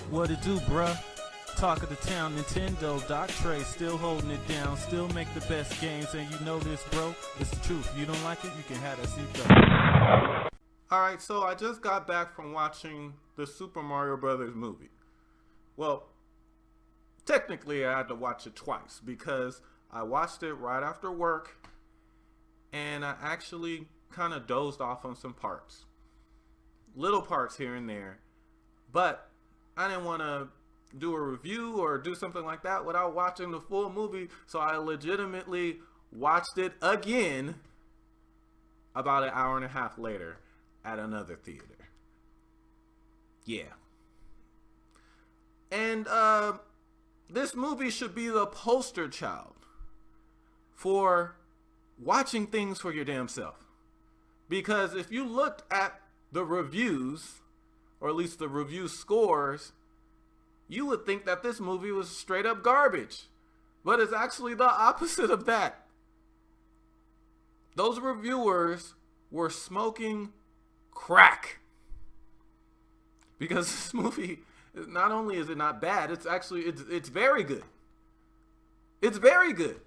What it do, bruh? Talk of the town, Nintendo, Doc Trey still holding it down, still make the best games, and you know this, bro. It's the truth. If you don't like it, you can have that seatbelt. Alright, so I just got back from watching the Super Mario Brothers movie. Well, technically I had to watch it twice because I watched it right after work and I actually kind of dozed off on some parts. Little parts here and there. But I didn't want to do a review or do something like that without watching the full movie, so I legitimately watched it again about an hour and a half later at another theater. Yeah. And this movie should be the poster child for watching things for your damn self. Because if you looked at the reviews, or at least the review scores, you would think that this movie was straight up garbage. But it's actually the opposite of that. Those reviewers were smoking crack. Because this movie, not only is it not bad, it's actually, it's very good. It's very good.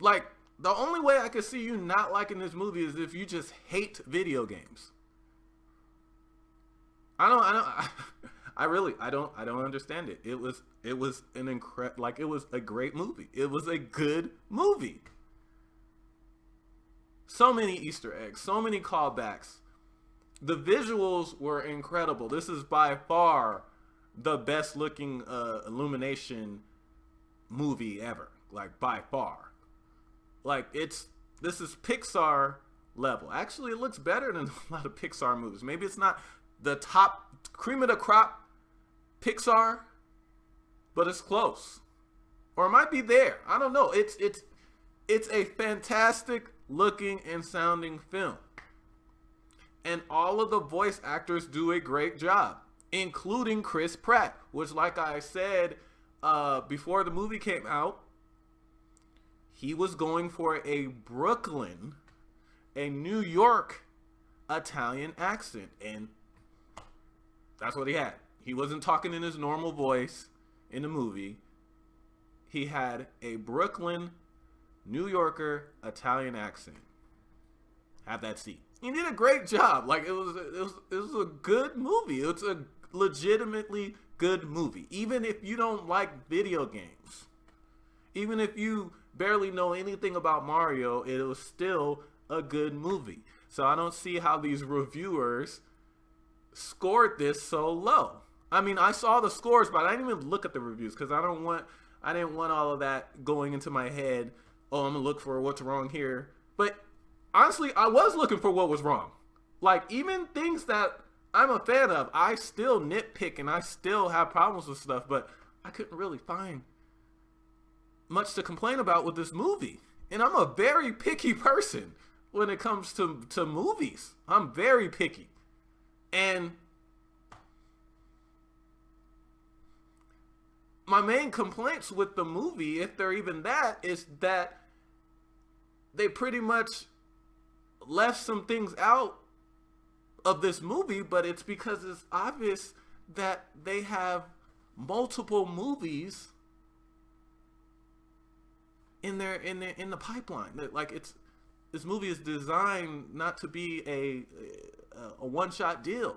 Like, the only way I could see you not liking this movie is if you just hate video games. I don't understand it. It was it was a great movie. It was a good movie. So many Easter eggs, so many callbacks. The visuals were incredible. This is by far the best looking Illumination movie ever. Like, by far. Like, this is Pixar level. Actually, it looks better than a lot of Pixar movies. Maybe it's not the top cream of the crop Pixar, but it's close. Or it might be there. I don't know. It's a fantastic looking and sounding film. And all of the voice actors do a great job, including Chris Pratt, which, like I said before the movie came out, he was going for a Brooklyn, a New York Italian accent, and that's what he had. He wasn't talking in his normal voice in the movie. He had a Brooklyn, New Yorker Italian accent. Have that seat. He did a great job. Like, it was a good movie. It's a legitimately good movie. Even if you don't like video games, even if you barely know anything about Mario, it was still a good movie. So I don't see how these reviewers scored this so low. I mean, I saw the scores, but I didn't even look at the reviews because I didn't want all of that going into my head. Oh, I'm gonna look for what's wrong here. But honestly, I was looking for what was wrong. Like, even things that I'm a fan of, I still nitpick and I still have problems with stuff, but I couldn't really find much to complain about with this movie. And I'm a very picky person when it comes to movies. I'm very picky. And my main complaints with the movie, if they're even that, is that they pretty much left some things out of this movie, but it's because it's obvious that they have multiple movies in the pipeline. Like, this movie is designed not to be a one-shot deal,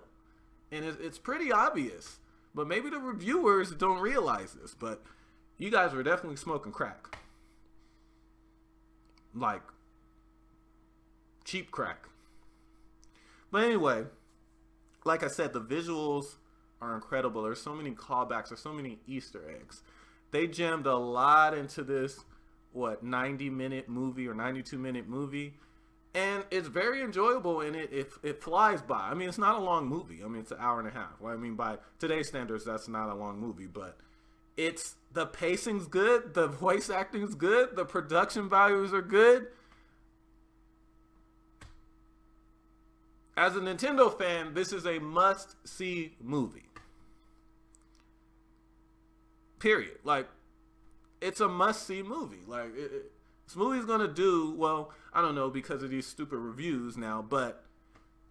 and it's pretty obvious. But maybe the reviewers don't realize this. But you guys were definitely smoking crack, like cheap crack. But anyway, like I said, the visuals are incredible. There's so many callbacks. There's so many Easter eggs. They jammed a lot into this 90-minute movie or 92-minute movie, and it's very enjoyable, and it flies by. I mean, it's not a long movie. I mean, it's an hour and a half. Well, I mean, by today's standards, that's not a long movie, but the pacing's good, the voice acting's good, the production values are good. As a Nintendo fan, this is a must-see movie. Period. Like, it's a must-see movie. Like, this movie's gonna do well. I don't know, because of these stupid reviews now, but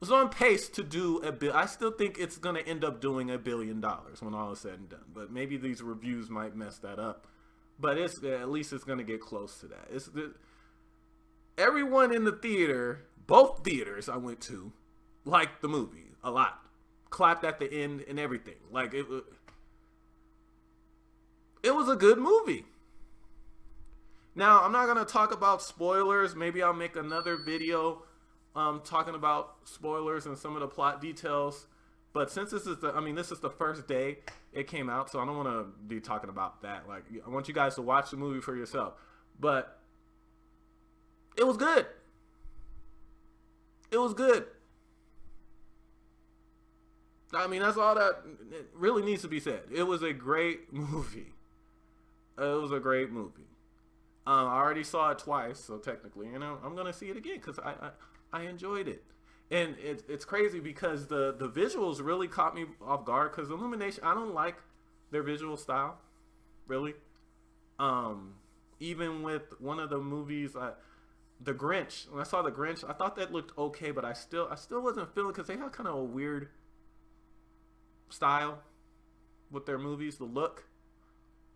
It's on pace to do a bill. I still think it's gonna end up doing $1 billion when all is said and done. But maybe these reviews might mess that up. But it's at least it's gonna get close to that. Everyone in the theater, both theaters I went to, liked the movie a lot. Clapped at the end and everything. Like it was a good movie. Now I'm not gonna talk about spoilers. Maybe I'll make another video talking about spoilers and some of the plot details. But since this is the first day it came out, so I don't want to be talking about that. Like, I want you guys to watch the movie for yourself. But it was good. It was good. I mean, that's all that really needs to be said. It was a great movie. It was a great movie. I already saw it twice, so technically, I'm gonna see it again because I enjoyed it. And it's crazy because the visuals really caught me off guard because Illumination, I don't like their visual style, really. Even with one of the movies, The Grinch, when I saw The Grinch, I thought that looked okay, but I still wasn't feeling because they have kind of a weird style with their movies, the look.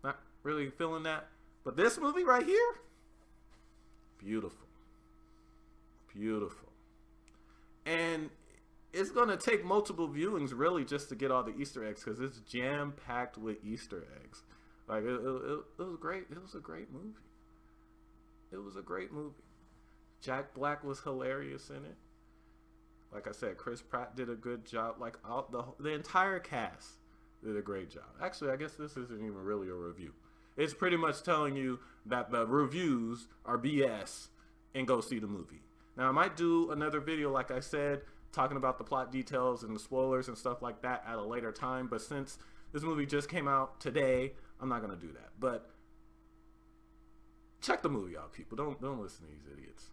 Not really feeling that. But this movie right here, beautiful. Beautiful. And it's going to take multiple viewings really just to get all the Easter eggs because it's jam-packed with Easter eggs. Like, it was great. It was a great movie. It was a great movie. Jack Black was hilarious in it. Like I said, Chris Pratt did a good job. Like, the entire cast did a great job. Actually, I guess this isn't even really a review. It's pretty much telling you that the reviews are BS and go see the movie. Now, I might do another video, like I said, talking about the plot details and the spoilers and stuff like that at a later time. But since this movie just came out today, I'm not going to do that. But check the movie out, people. Don't listen to these idiots.